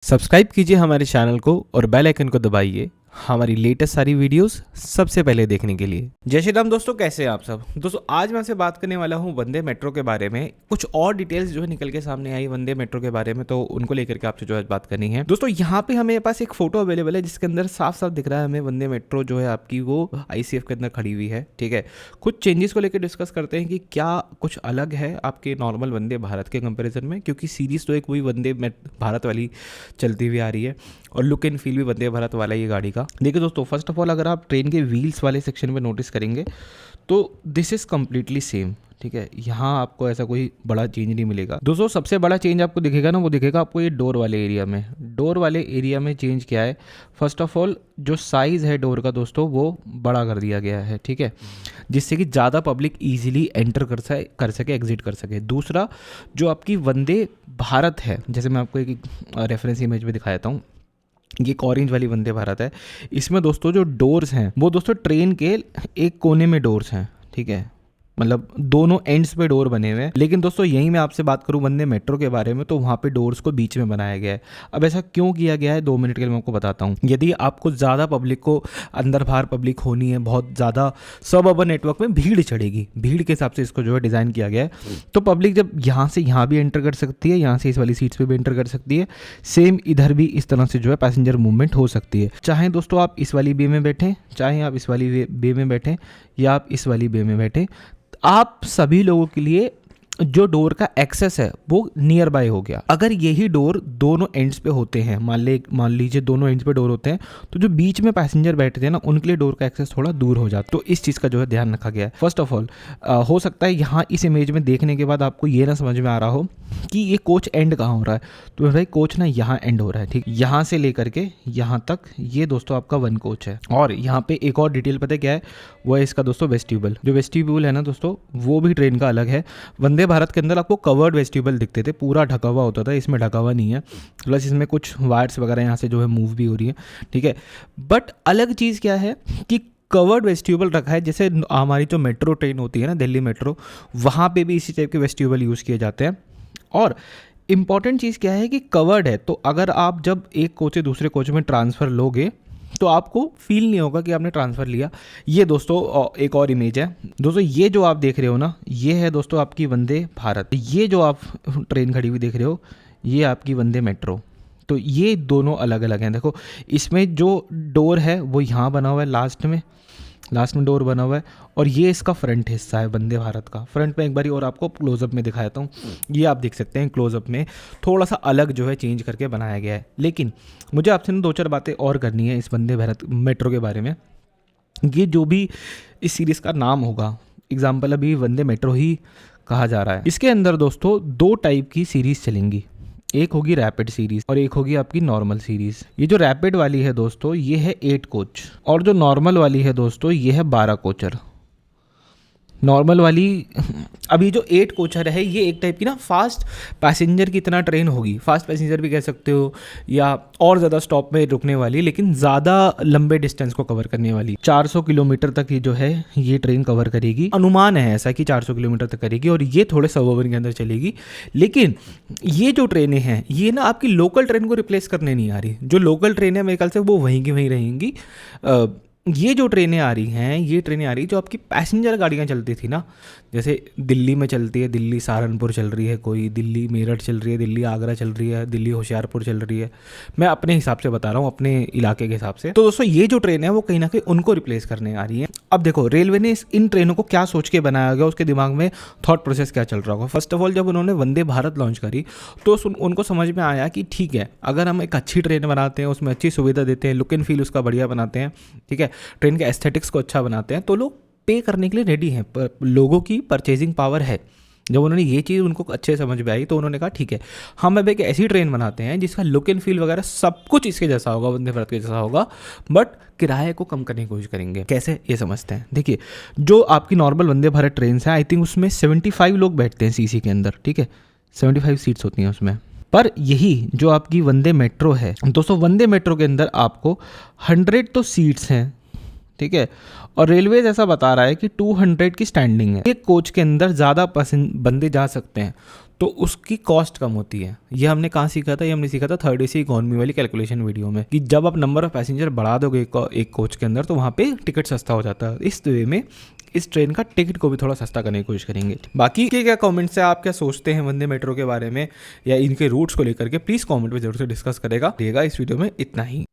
Subscribe कीजिए हमारे channel को और बेल आइकन को दबाइए हमारी लेटेस्ट सारी वीडियोस सबसे पहले देखने के लिए। जय श्री राम दोस्तों, कैसे हैं आप सब। दोस्तों आज मैं आपसे बात करने वाला हूं वंदे मेट्रो के बारे में। कुछ और डिटेल्स जो है निकल के सामने आई वंदे मेट्रो के बारे में, तो उनको लेकर के आपसे जो है बात करनी है। दोस्तों यहाँ पे हमें पास एक फोटो अवेलेबल है जिसके अंदर साफ साफ दिख रहा है हमें वंदे मेट्रो जो है आपकी वो ICF के अंदर खड़ी हुई है। ठीक है, कुछ चेंजेस को लेकर डिस्कस करते हैं कि क्या कुछ अलग है आपके नॉर्मल वंदे भारत के कंपेरिजन में, क्योंकि सीरीज तो एक वही वंदे भारत वाली चलती हुई आ रही है और लुक एंड फील भी वंदे भारत वाला ही गाड़ी का। देखिए दोस्तों, फर्स्ट ऑफ ऑल अगर आप ट्रेन के व्हील्स वाले सेक्शन में नोटिस करेंगे तो दिस इज़ कम्प्लीटली सेम। ठीक है, यहाँ आपको ऐसा कोई बड़ा चेंज नहीं मिलेगा। दोस्तों सबसे बड़ा चेंज आपको दिखेगा ना, वो दिखेगा आपको ये डोर वाले एरिया में। डोर वाले एरिया में चेंज क्या है, फर्स्ट ऑफ ऑल जो साइज़ है डोर का दोस्तों वो बड़ा कर दिया गया है। ठीक है, जिससे कि ज़्यादा पब्लिक ईजिली एंटर कर सके एग्जिट कर सके। दूसरा जो आपकी वंदे भारत है, जैसे मैं आपको एक रेफरेंस इमेज में दिखाता हूँ, ये एक ऑरेंज वाली वंदे भारत है। इसमें दोस्तों जो डोर्स हैं वो दोस्तों ट्रेन के एक कोने में डोर्स हैं। ठीक है, मतलब दोनों एंड्स पे डोर बने हुए हैं। लेकिन दोस्तों यहीं मैं आपसे बात करूं वंदे मेट्रो के बारे में, तो वहाँ पे डोर्स को बीच में बनाया गया है। अब ऐसा क्यों किया गया है 2 मिनट के लिए मैं आपको बताता हूँ। यदि आपको ज़्यादा पब्लिक को अंदर बाहर पब्लिक होनी है, बहुत ज़्यादा सब अर्बन नेटवर्क में भीड़ चढ़ेगी, भीड़ के हिसाब से इसको जो है डिज़ाइन किया गया है। तो पब्लिक जब यहाँ से यहाँ भी एंटर कर सकती है, यहाँ से इस वाली सीट्स पर भी एंटर कर सकती है, सेम इधर भी इस तरह से जो है पैसेंजर मूवमेंट हो सकती है। चाहे दोस्तों आप इस वाली बे में बैठें, चाहे आप इस वाली बे में बैठें या आप इस वाली बे में बैठें, आप सभी लोगों के लिए जो डोर का एक्सेस है वो नियर बाय हो गया। अगर यही डोर दोनों एंड्स पे होते हैं, मान लीजिए दोनों एंड्स पे डोर होते हैं, तो जो बीच में पैसेंजर बैठते हैं ना, उनके लिए डोर का एक्सेस थोड़ा दूर हो जाता है। तो इस चीज़ का जो है ध्यान रखा गया है। फर्स्ट ऑफ ऑल हो सकता है यहाँ इस इमेज में देखने के बाद आपको ये ना समझ में आ रहा हो कि ये कोच एंड कहाँ हो रहा है। तो भाई कोच ना यहाँ एंड हो रहा है। ठीक, यहाँ से लेकर के यहाँ तक ये दोस्तों आपका 1 कोच है। और यहाँ पे एक और डिटेल पता है क्या है, वो है इसका दोस्तों वेस्टिब्यूल। जो वेस्टिब्यूल है ना दोस्तों, वो भी ट्रेन का अलग है। वंदे भारत के अंदर आपको कवर्ड वेस्टिब्यूल दिखते थे, पूरा ढका हुआ होता था, इसमें ढका हुआ नहीं है। प्लस इसमें कुछ वायर्स वगैरह यहाँ से जो है मूव भी हो रही है। ठीक है, बट अलग चीज़ क्या है कि कवर्ड वेस्टिब्यूल रखा है। जैसे हमारी जो मेट्रो ट्रेन होती है ना, दिल्ली मेट्रो, वहाँ पे भी इसी टाइप के वेस्टिब्यूल यूज़ किए जाते हैं। और इम्पॉर्टेंट चीज़ क्या है कि कवर्ड है, तो अगर आप जब एक कोच से दूसरे कोच में ट्रांसफ़र लोगे तो आपको फील नहीं होगा कि आपने ट्रांसफ़र लिया। ये दोस्तों एक और इमेज है। दोस्तों ये जो आप देख रहे हो ना, ये है दोस्तों आपकी वंदे भारत। ये जो आप ट्रेन खड़ी हुई देख रहे हो, ये आपकी वंदे मेट्रो। तो ये दोनों अलग अलग हैं। देखो इसमें जो डोर है वो यहाँ बना हुआ है, लास्ट में डोर बना हुआ है, और ये इसका फ्रंट हिस्सा है वंदे भारत का। फ्रंट में एक बारी और आपको क्लोजअप में दिखाता हूँ, ये आप देख सकते हैं क्लोजअप में थोड़ा सा अलग जो है चेंज करके बनाया गया है। लेकिन मुझे आपसे ना 2-4 बातें और करनी है इस वंदे भारत मेट्रो के बारे में। ये जो भी इस सीरीज़ का नाम होगा, एग्जाम्पल अभी वंदे मेट्रो ही कहा जा रहा है, इसके अंदर दोस्तों 2 टाइप की सीरीज़ चलेंगी। एक होगी रैपिड सीरीज और एक होगी आपकी नॉर्मल सीरीज। ये जो रैपिड वाली है दोस्तों, ये है 8 कोच, और जो नॉर्मल वाली है दोस्तों, ये है 12 कोचर। नॉर्मल वाली अभी जो 8 कोचर है, ये एक टाइप की ना फास्ट पैसेंजर की इतना ट्रेन होगी, फास्ट पैसेंजर भी कह सकते हो, या और ज़्यादा स्टॉप में रुकने वाली, लेकिन ज़्यादा लंबे डिस्टेंस को कवर करने वाली। 400 किलोमीटर तक ये जो है ये ट्रेन कवर करेगी। अनुमान है ऐसा कि 400 किलोमीटर तक करेगी, और ये थोड़े सबअर्बन के अंदर चलेगी। लेकिन ये जो ट्रेनें हैं ये ना आपकी लोकल ट्रेन को रिप्लेस करने नहीं आ रही। जो लोकल ट्रेनें मेरे ख्याल से वो वहीं की वहीं रहेंगी। ये जो ट्रेनें आ रही हैं, ये ट्रेनें आ रही जो आपकी पैसेंजर गाड़ियाँ चलती थी ना, जैसे दिल्ली में चलती है, दिल्ली सहारनपुर चल रही है, कोई दिल्ली मेरठ चल रही है, दिल्ली आगरा चल रही है, दिल्ली होशियारपुर चल रही है। मैं अपने हिसाब से बता रहा हूँ, अपने इलाके के हिसाब से। तो दोस्तों ये जो ट्रेन है वो कहीं ना कहीं उनको रिप्लेस करने आ रही है। अब देखो रेलवे ने इन ट्रेनों को क्या सोच के बनाया गया, उसके दिमाग में थॉट प्रोसेस क्या चल रहा होगा। फर्स्ट ऑफ ऑल जब उन्होंने वंदे भारत लॉन्च करी तो उनको समझ में आया कि ठीक है, अगर हम एक अच्छी ट्रेन बनाते हैं, उसमें अच्छी सुविधा देते हैं, लुक एंड फील उसका बढ़िया बनाते हैं, ठीक है, ट्रेन के एस्थेटिक्स को अच्छा बनाते हैं, तो लोग पे करने के लिए रेडी हैं। पर लोगों की परचेजिंग पावर है। जब उन्होंने ये चीज़ उनको अच्छे समझ में आई तो उन्होंने कहा ठीक है, हम अब एक ऐसी ट्रेन बनाते हैं जिसका लुक एंड फील वगैरह सब कुछ इसके जैसा होगा, वंदे भारत के जैसा होगा, बट किराए को कम करने की कोशिश करेंगे। कैसे, ये समझते हैं। देखिए जो आपकी नॉर्मल वंदे भारत ट्रेन है, आई थिंक उसमें 75 लोग बैठते हैं सीसी के अंदर। ठीक है, 75 सीट्स होती हैं उसमें। पर यही जो आपकी वंदे मेट्रो है दोस्तों, वंदे मेट्रो के अंदर आपको 100 तो सीट्स हैं। ठीक है, और रेलवेज ऐसा बता रहा है कि 200 की स्टैंडिंग है। एक कोच के अंदर ज़्यादा बंदे जा सकते हैं। तो उसकी कॉस्ट कम होती है। ये हमने कहाँ सीखा था? ये हमने सीखा था थर्ड एसी इकोनॉमी वाली कैलकुलेशन वीडियो में, कि जब आप नंबर ऑफ पैसेंजर बढ़ा दोगे एक कोच के अंदर तो वहाँ पे टिकट सस्ता हो जाता है। इस वे में इस ट्रेन का टिकट को भी थोड़ा सस्ता करने की कोशिश करेंगे। बाकी के क्या कमेंट्स है, आप क्या सोचते हैं वंदे मेट्रो के बारे में या इनके रूट्स को लेकर के, प्लीज़ कमेंट में जरूर से डिस्कस करेगा। इस वीडियो में इतना ही।